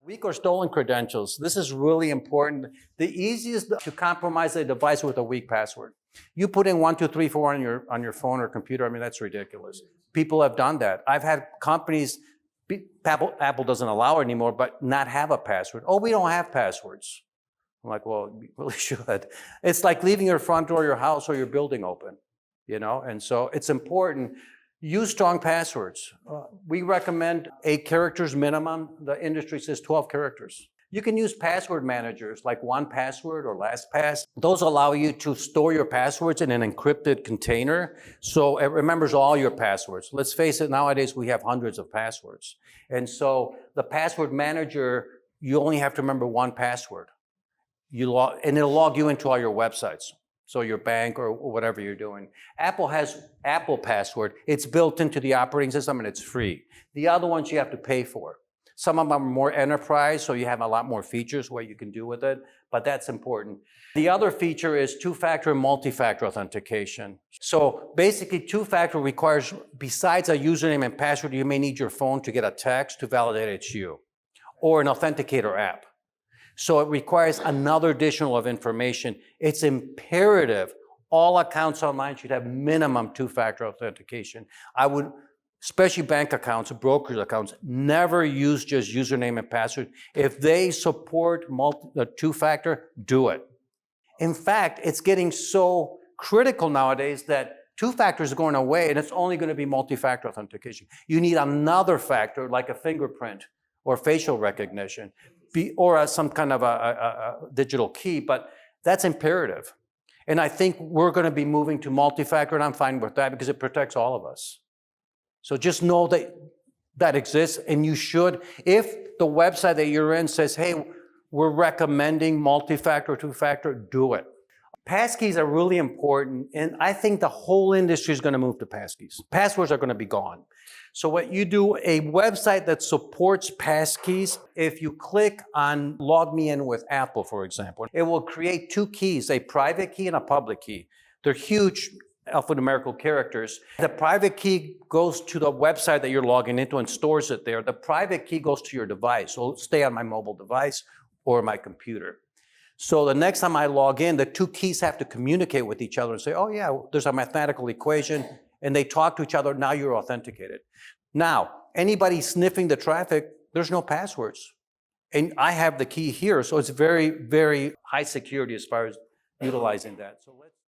Weak or stolen credentials. This is really important. The easiest to compromise a device with a weak password. You put in 1234 on your phone or computer. I mean, that's ridiculous. People have done that. I've had companies, Apple doesn't allow it anymore, but not have a password. Oh, we don't have passwords. I'm like, well, you really should. It's like leaving your front door, your house, or your building open, you know? And so it's important. Use strong passwords. We recommend 8 characters minimum. The industry says 12 characters. You can use password managers like 1Password or LastPass. Those allow you to store your passwords in an encrypted container so it remembers all your passwords. Let's face it, nowadays we have hundreds of passwords. And so the password manager, you only have to remember 1 password. And it'll log you into all your websites. So your bank or whatever you're doing. Apple has Apple Password. It's built into the operating system and it's free. The other ones you have to pay for. Some of them are more enterprise, so you have a lot more features what you can do with it, but that's important. The other feature is two-factor and multi-factor authentication. So basically, two-factor requires, besides a username and password, you may need your phone to get a text to validate it's you, or an authenticator app. So it requires another additional of information. It's imperative all accounts online should have minimum two-factor authentication. I would, especially bank accounts, brokerage accounts, never use just username and password. If they support two-factor, do it. In fact, it's getting so critical nowadays that two-factor is going away and it's only going to be multi-factor authentication. You need another factor like a fingerprint or facial recognition. Or some kind of a digital key, but that's imperative. And I think we're going to be moving to multi-factor, and I'm fine with that because it protects all of us. So just know that that exists, and you should. If the website that you're in says, hey, we're recommending multi-factor or two-factor, do it. Passkeys are really important, and I think the whole industry is going to move to passkeys. Passwords are going to be gone. So what you do, a website that supports passkeys, if you click on Log Me In with Apple, for example, it will create 2 keys, a private key and a public key. They're huge alphanumerical characters. The private key goes to the website that you're logging into and stores it there. The private key goes to your device. So it'll stay on my mobile device or my computer. So the next time I log in, the 2 keys have to communicate with each other and say, oh yeah, there's a mathematical equation, and they talk to each other, now you're authenticated. Now, anybody sniffing the traffic, there's no passwords. And I have the key here, so it's very, very high security as far as utilizing that. So let's